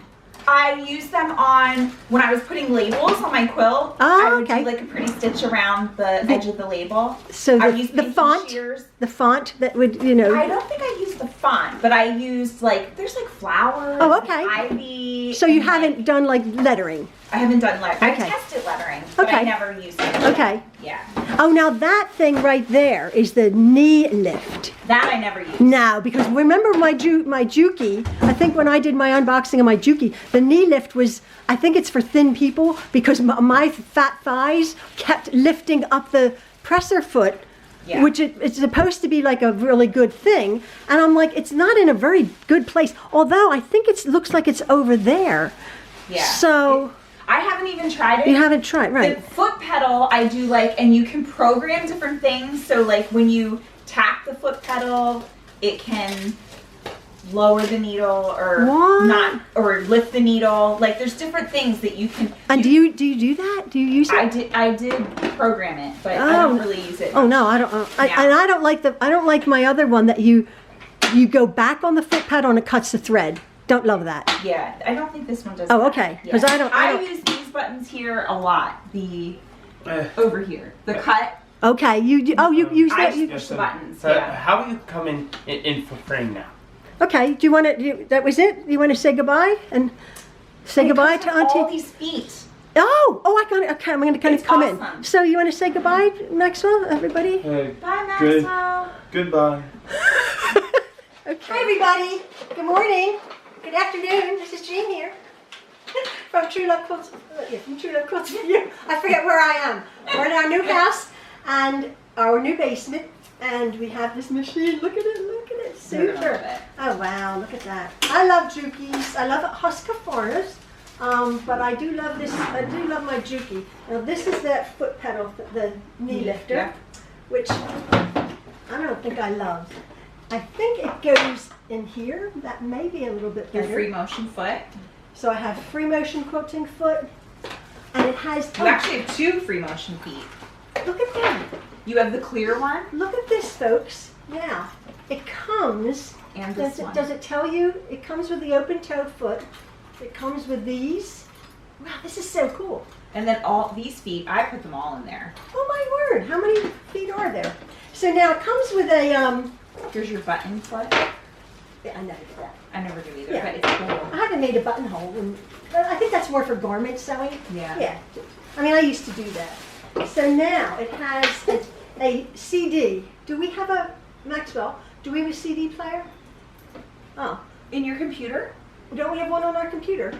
I used them on when I was putting labels on my quilt. Oh, I would okay. do like a pretty stitch around the edge of the label. So I the, used the pinky font, shears. the font that would, you know. I don't think I used the font, but I used there's flowers. Oh, okay. And ivy. So you and, haven't done like lettering. I haven't done lettering. Okay. I tested lettering, but Okay. I never used it. Okay. Yeah. Oh, now that thing right there is the knee lift. That I never used. Now, because remember my Juki, I think when I did my unboxing of my Juki, the knee lift was, I think it's for thin people because my fat thighs kept lifting up the presser foot, Yeah. which it's supposed to be like a really good thing. And I'm like, it's not in a very good place. Although I think it looks like it's over there. Yeah. So I haven't even tried it. you haven't tried, right? The foot pedal I do and you can program different things. So when you tap the foot pedal, it can lower the needle or What? not, or lift the needle. There's different things that you can. And do you do that? Do you use it? I did program it, but I don't really use it. Oh no, I don't. Yeah. And I don't like my other one that you go back on the foot pedal and it cuts the thread. don't love that. Yeah, I don't think this one does. Oh, that. okay. Yeah. Because I don't. use these buttons here a lot. Over here, the cut. Okay, you use that. I push the buttons. So Yeah. how are you coming in for frame now? Okay. Do you want to? That was it. You want to say goodbye and say goodbye to Auntie? All these feet. Oh, I got it. Okay, I'm going to kind of It's come awesome. in. So you want to say goodbye, Maxwell? Everybody. Hey, Bye, Maxwell. goodbye. Okay. Hi, everybody. Good morning. Good afternoon. This is Jean here from Truelove Quilt. Yeah, from Truelove Quilt. I forget where I am. We're in our new house and our new basement, and we have this machine. Look at it. Look at it. Super. Oh wow! Look at that. I love Jukis. I love Husqvarnas. But I do love this. I do love my Juki. Now this is that foot pedal, the knee lifter, Yeah. which I don't think I love. I think it goes in here. That may be a little bit Your better. free motion foot. So I have free motion quilting foot, and it has. You actually have 2 free motion feet. Look at that. You have the clear one Look at this, folks. Now it comes. and this one. Does it tell you? It comes with the open toe foot. It comes with these. Wow, this is so cool. And then all these feet, I put them all in there. Oh my word, how many feet are there? So now it comes with a, Here's your button foot. yeah, I never did that. I never do either, Yeah. but it's cool. I haven't made a buttonhole, and I think that's more for garment sewing. Yeah. Yeah, I mean, I used to do that. So now it has a CD. Do we have a, Maxwell, do we have a CD player? Oh, In your computer? don't we have one on our computer?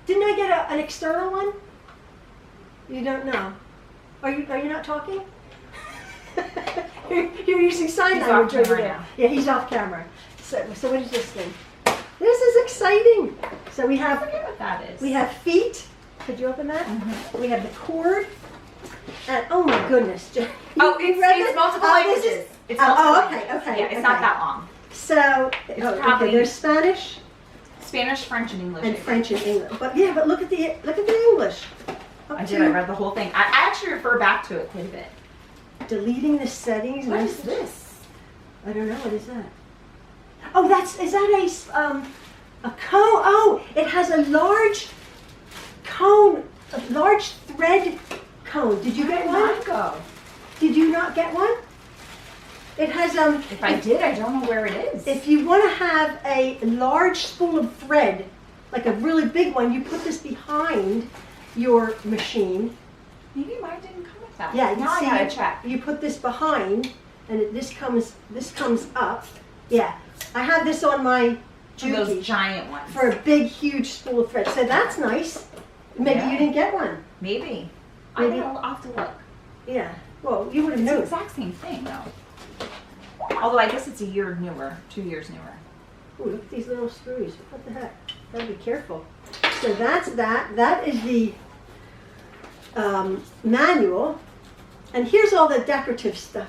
Didn't I get an external one? You don't know. Are you not talking? you're using sign He's language off over camera there. now. Yeah, he's off camera. So what is this thing? This is exciting. So we I have forget what that is. feet. Could you open that? Mm-hmm. We have the cord. And oh my goodness. Oh, You read it's it? multiple Oh, this languages. is- It's oh, multiple okay, languages. okay, Yeah, it's okay. not that long. So probably- okay, there's Spanish Spanish, French, and English. I and think. French and English. But yeah, but look at the English. Up I to did. I read the whole thing. I actually refer back to it quite a bit. deleting the settings. What is message. this? I don't know. What is that? Oh, is that a cone? Oh, it has a large cone, a large thread cone. Did you get one? Go. Did you not get one? It has If I did, I don't know where it is. If you want to have a large spool of thread, like a really big one, you put this behind your machine. Maybe mine didn't come with that. Yeah, now I see, gotta check. You put this behind, and this comes up. Yeah, I have this on my For those Juki giant ones. for a big, huge spool of thread. So that's nice. Maybe Yeah. you didn't get one. Maybe. Maybe. I'll have to look. Yeah. Well, you would have It's the known. exact same thing, though. Although I guess it's a year newer, 2 years newer. Ooh, look at these little screws. What the heck? Gotta be careful. So that's that. That is the manual. And here's all the decorative stuff.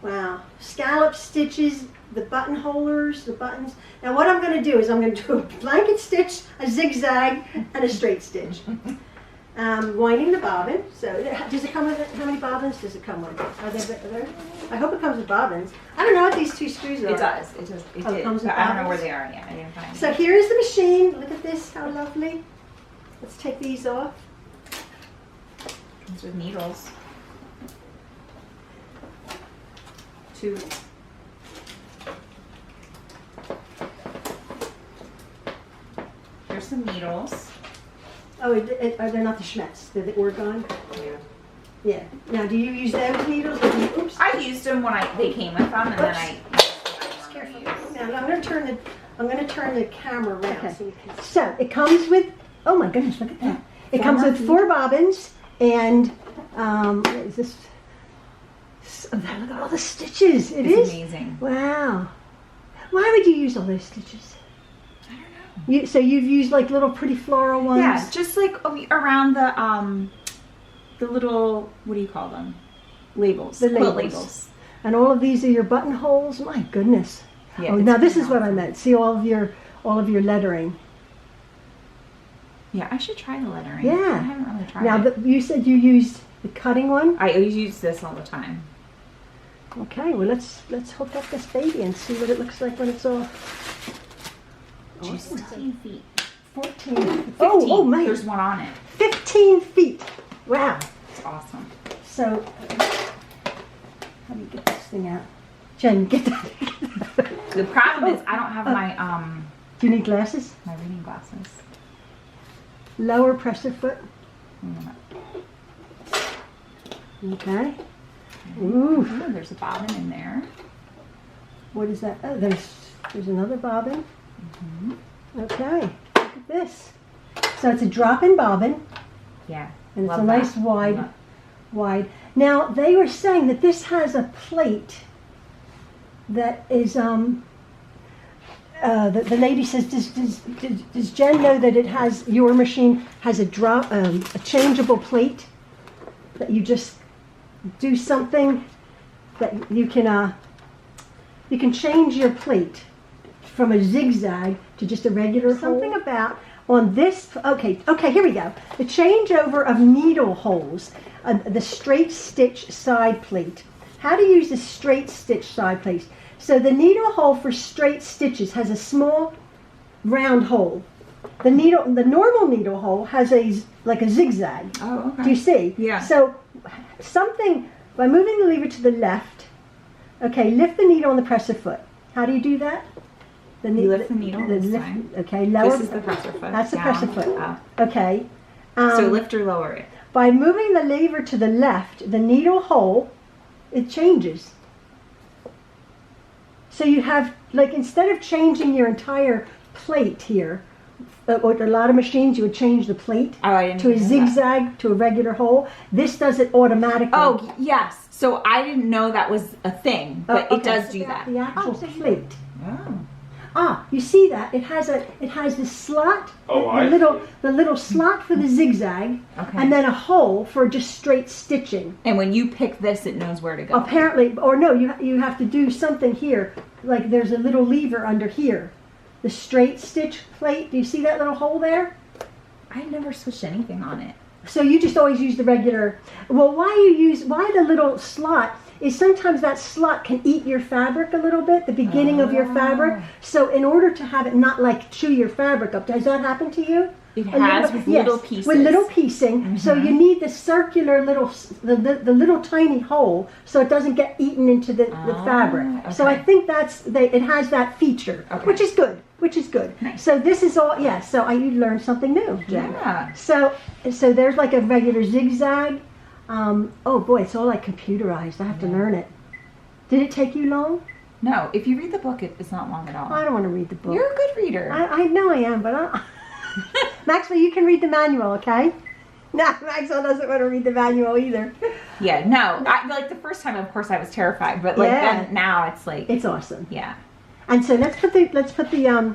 Wow. Scallop stitches, the buttonholers, the buttons. Now what I'm going to do is I'm going to do a blanket stitch, a zigzag, and a straight stitch. Winding the bobbin. So does it come with it? How many bobbins does it come with? Are there? I hope it comes with bobbins. I don't know what these 2 screws are. It does. It does. It Oh, it did. comes with But I don't know bobbins? where they are yet. I didn't find So them. here's the machine. Look at this, how lovely. Let's take these off. Comes with needles. 2. Here's some needles. Oh, are they not the Schmetz? They're the Oregon? Yeah. Yeah. Now, do you use those needles? Or do you, oops. I used them when they came with them, and then I. Careful. Now, I'm going to turn the camera around. Okay. So it comes with. Oh my goodness! Look at that. It comes with 4 bobbins and what is this? Oh, look at all the stitches. It It's is amazing. Wow. Why would you use all those stitches? I don't know. So you've used like little pretty floral ones. Yeah, just like around the little, what do you call them? Labels. The Quilt labels. And all of these are your buttonholes. My goodness. Yeah, Oh, it's now this pretty is what I awesome. meant. See all of your lettering. Yeah, I should try the lettering. Yeah. I haven't really tried Now it. you said you used the cutting one. I use this all the time. Okay. Well, let's hook up this baby and see what it looks like when it's all. awesome. 15 feet. 14. 15. Oh, man. There's one on it. 15 feet. Wow. It's awesome. So, how do you get this thing out? Jen, get that. The problem is I don't have my Do you need glasses? my reading glasses. Lower presser foot. Mm. Okay. Ooh. Ooh, there's a bobbin in there. What is that? Oh, there's another bobbin. Okay. Look at this. So it's a drop-in bobbin, Yeah. and it's love a nice that. wide. Now they were saying that this has a plate that is the lady says, does Jen know that it has, your machine has a changeable plate that you just do something that you can change your plate from a zigzag to just a regular something about on this. Okay, here we go. The changeover of needle holes, the straight stitch side plate. How to use the straight stitch side plate. So the needle hole for straight stitches has a small round hole. The normal needle hole has like a zigzag. Oh, okay. Do you see? Yeah. So something, by moving the lever to the left, okay, lift the needle on the presser foot. How do you do that? You lift the needle this time. Okay, lower. This is the presser foot. That's the Down, presser foot. up. Okay. So lift or lower it. By moving the lever to the left, the needle hole, it changes. So you have, like, instead of changing your entire plate here, with a lot of machines you would change the plate Oh, I didn't to a know that. zigzag to a regular hole. This does it automatically. Oh, yes. So I didn't know that was a thing, but Oh, it does do that. The actual plate. Oh. Ah, you see that? It has the slot, the little slot for the zigzag, Okay. and then a hole for just straight stitching. And when you pick this, it knows where to go. Apparently, or no, you have to do something here. Like there's a little lever under here. The straight stitch plate. Do you see that little hole there? I never switched anything on it. So you just always use the regular. Well, why the little slot is sometimes that slot can eat your fabric a little bit, the beginning of your fabric. So in order to have it not like chew your fabric up, does that happen to you? It has with little pieces. With little piecing. So you need the circular little, the little tiny hole so it doesn't get eaten into the fabric. Okay. So I think it has that feature, which is good. Nice. So this is all, so you learned something new, Jen. Yeah. So there's like a regular zigzag. Oh boy, it's all like computerized. I have to learn it. Did it take you long? No, if you read the book, it's not long at all. I don't want to read the book. You're a good reader. I know I am, but Maxwell, you can read the manual, okay? No, Maxwell doesn't want to read the manual either. Yeah, no. Like the first time, of course, I was terrified, but like then now it's like it's awesome. Yeah. And so let's put the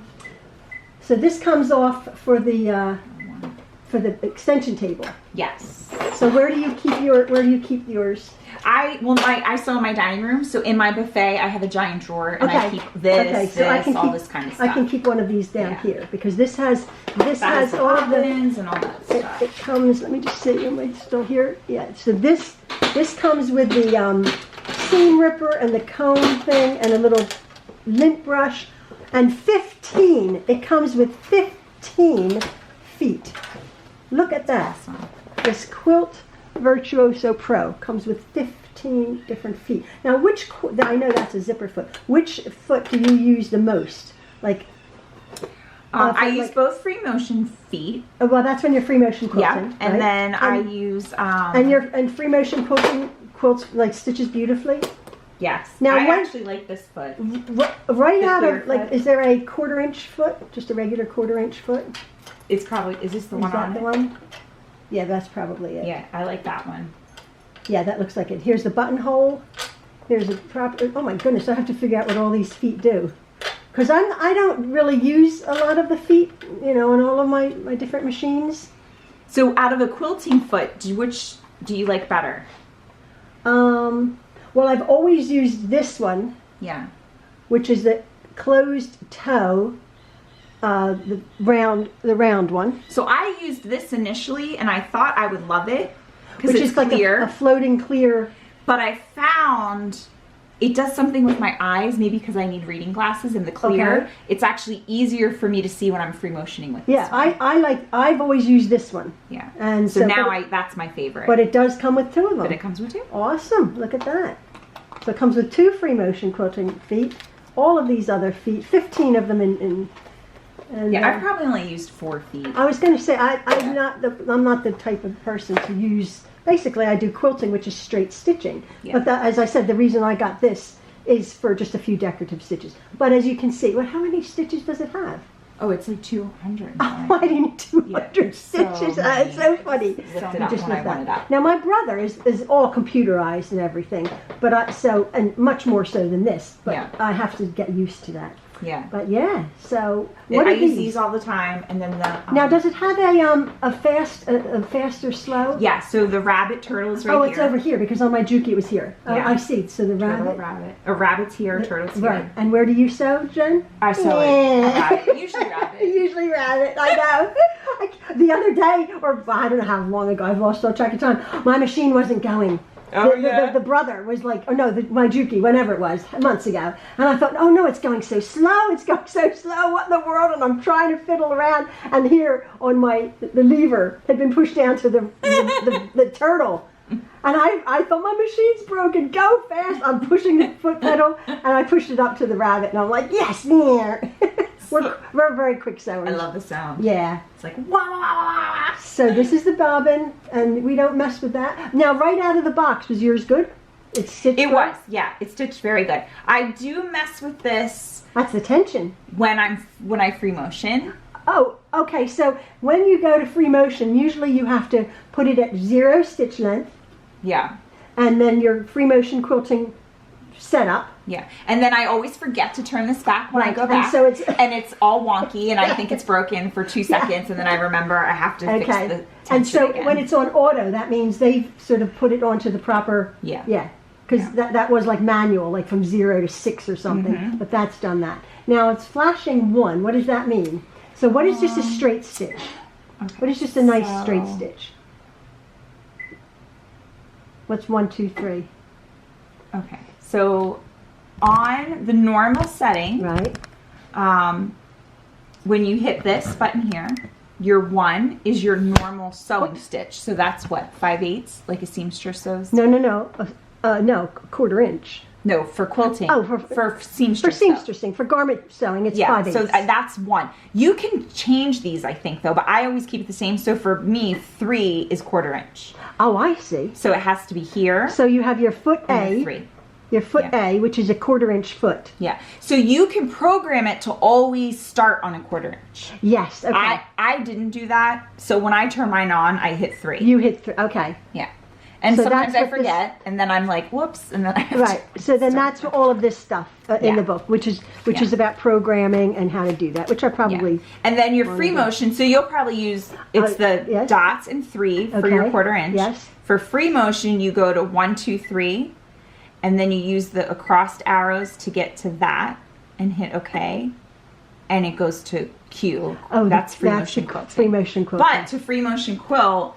so this comes off for the extension table. Yes. So where do you keep yours? I sew in my dining room, so in my buffet I have a giant drawer and I keep this, all this kind of stuff. I can keep one of these down here because this has all of the buttons and all that stuff. It comes. Let me just see. Am I still here? Yeah. So this comes with the seam ripper and the comb thing and a little lint brush and 15. It comes with 15 feet. Look at that. Awesome. This Quilt Virtuoso Pro comes with 15 different feet. Now, I know that's a zipper foot. Which foot do you use the most? Like, I use both free motion feet. Well, that's when you're free motion quilting. Yeah, and right? then I use and free motion quilting quilts like stitches beautifully. Yes. Now, I actually like this foot. Right The out clear of like, foot. is there a 1/4 inch foot? Just a regular 1/4 inch foot? It's probably, is this the Is one that on the it? one? Yeah, that's probably it. Yeah, I like that one. Yeah, that looks like it. Here's the buttonhole. Here's a proper. Oh my goodness, I have to figure out what all these feet do, because I don't really use a lot of the feet, on all of my different machines. So out of a quilting foot, which do you like better? Well, I've always used this one, Yeah. which is the closed toe, the round one, So I used this initially, and I thought I would love it because which it's is like clear. a floating clear. But I found it does something with my eyes, maybe because I need reading glasses in the clear. Okay. It's actually easier for me to see when I'm free motioning with Yeah, this one. I've always used this one. Yeah. And so now that's my favorite. But it does come with 2 of them. But it comes with 2. Awesome, look at that. So it comes with 2 free motion quilting feet, all of these other feet, 15 of them and yeah, I've probably only used 4 feet. I was going to say, I'm not the type of person to use, basically I do quilting, which is straight stitching. Yeah. But that, as I said, the reason I got this is for just a few decorative stitches. But as you can see, well, how many stitches does it have? Oh, it's like 200. Why do you need 200 stitches? So it's so funny. Lift it up when I want it up. Now my brother is all computerized and everything, but and much more so than this. But Yeah. I have to get used to that. Yeah. But yeah, so I what are use these? these all the time, and then the Now does it have a fast or slow? yeah. So the rabbit turtle is right Oh, here. it's over here because on my Juki it was here. Oh, Yeah. I see. So the Turtle, rabbit. a rabbit's here, turtle's here. Right. And where do you sew, Jen? I sew it. Rabbit. Usually rabbit. Usually rabbit. I know. The other day, or I don't know how long ago, I've lost all track of time. My machine wasn't going. Oh, The brother was like, oh no, my Juki, whenever it was, months ago. And I thought, oh no, it's going so slow. It's going so slow. What in the world? And I'm trying to fiddle around. And here on the lever had been pushed down to the turtle. And I thought my machine's broken. Go fast. I'm pushing the foot pedal and I pushed it up to the rabbit. And I'm like, yes, there. We're very quick sewers. I love the sound. Yeah. It's like wah, wah, wah, wah. So this is the bobbin, and we don't mess with that. Now, right out of the box, was yours good? It's stitched. It right? was, yeah. It's stitched very good. I do mess with this That's the tension. when I free motion. Oh, okay. So when you go to free motion, usually you have to put it at 0 stitch length, Yeah. and then your free motion quilting setup. Yeah, and then I always forget to turn this back when I go And back, so it's- and it's all wonky, and I think it's broken for 2 seconds, and then I remember I have to fix the Okay. tension And so again. when it's on auto, that means they've sort of put it onto the proper. Yeah. Yeah. Because that was like manual, like from 0 to 6 or something. Mm-hmm. But that's done that. Now it's flashing 1. What does that mean? So what is just a straight stitch? Okay, What is just a nice so- straight stitch? What's 1, 2, 3? Okay, so on the normal setting, Right. when you hit this button here, your 1 is your normal sewing stitch. So that's what, 5/8, like a seamstress sews? No. No, 1/4 inch. No, for quilting. Oh, for for seamstress. seamstressing, for garment sewing, it's Yeah, 5/8. so that's 1. You can change these, I think, though, but I always keep it the same. So for me, 3 is 1/4 inch. Oh, I see. So it has to be here. So you have your foot and A, 3. your foot Yeah. A, which is a 1/4 inch foot. Yeah. So you can program it to always start on a 1/4 inch. Yes. Okay. I didn't do that. So when I turn mine on, I hit 3. You hit 3. Okay. Yeah. And So sometimes that's I what this- forget, and then I'm like, whoops, and then I have Right. to So then start that's all of this stuff in Yeah. the book, which is Yeah. about programming and how to do that, which I probably. Yeah. And then your free motion, so you'll probably use, it's the yes. dots and 3 for your Okay. 1/4 inch. Yes. For free motion, you go to 1, 2, 3, and then you use the across arrows to get to that and hit OK. And it goes to Q. Oh, that's free that's motion the quilting. free motion quilting. But to free motion quilt,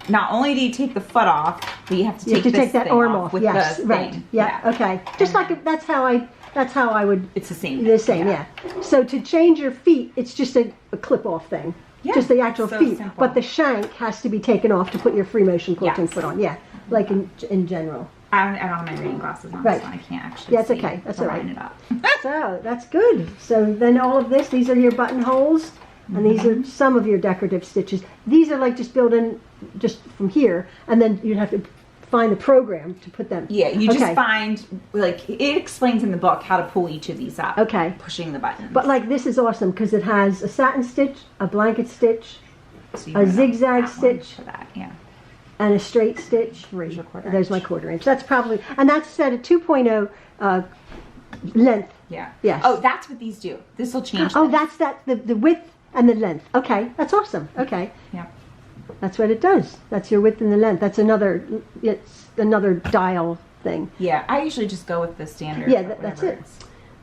not only do you take the foot off, but you have to You have take to this take that thing arm off off. with Yes. the Right. thing. Yeah. Okay. Just like that's how I would. It's the same. The same. Yeah. So to change your feet, it's just a clip off thing. Yeah, Just the actual so feet, simple. but the shank has to be taken off to put your free motion quilting Yes. foot on. Yeah, like in general. I don't have my reading glasses on, Right. so I can't actually Yeah, it's see okay. That's or all right. line it up. So that's good. So then all of this, these are your buttonholes, and these are some of your decorative stitches. These are like just built in just from here, and then you'd have to find the program to put them. Yeah, you Okay. just find, like, it explains in the book how to pull each of these up. Okay. Pushing the buttons. But like this is awesome because it has a satin stitch, a blanket stitch, So you a run up zigzag that one stitch. For that, yeah. and a straight stitch. Where's your 1/4 There's inch? my 1/4 inch. That's probably, and that's set at 2.0 length. Yeah. Yes. Oh, that's what these do. This will change. Oh, this. that's the width and the length. Okay, that's awesome. Okay. Yeah. That's what it does. That's your width and the length. That's it's another dial thing. Yeah, I usually just go with the standard. Yeah, that's whatever it.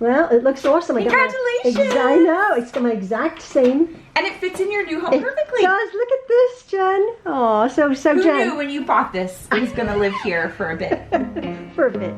Well, it looks awesome. I got my- Congratulations! I know. It's got my exact same. And it fits in your new home It perfectly. does. Look at this, Jen. Oh, so Who Jen. knew when you bought this it was going to live here for a bit? For a bit.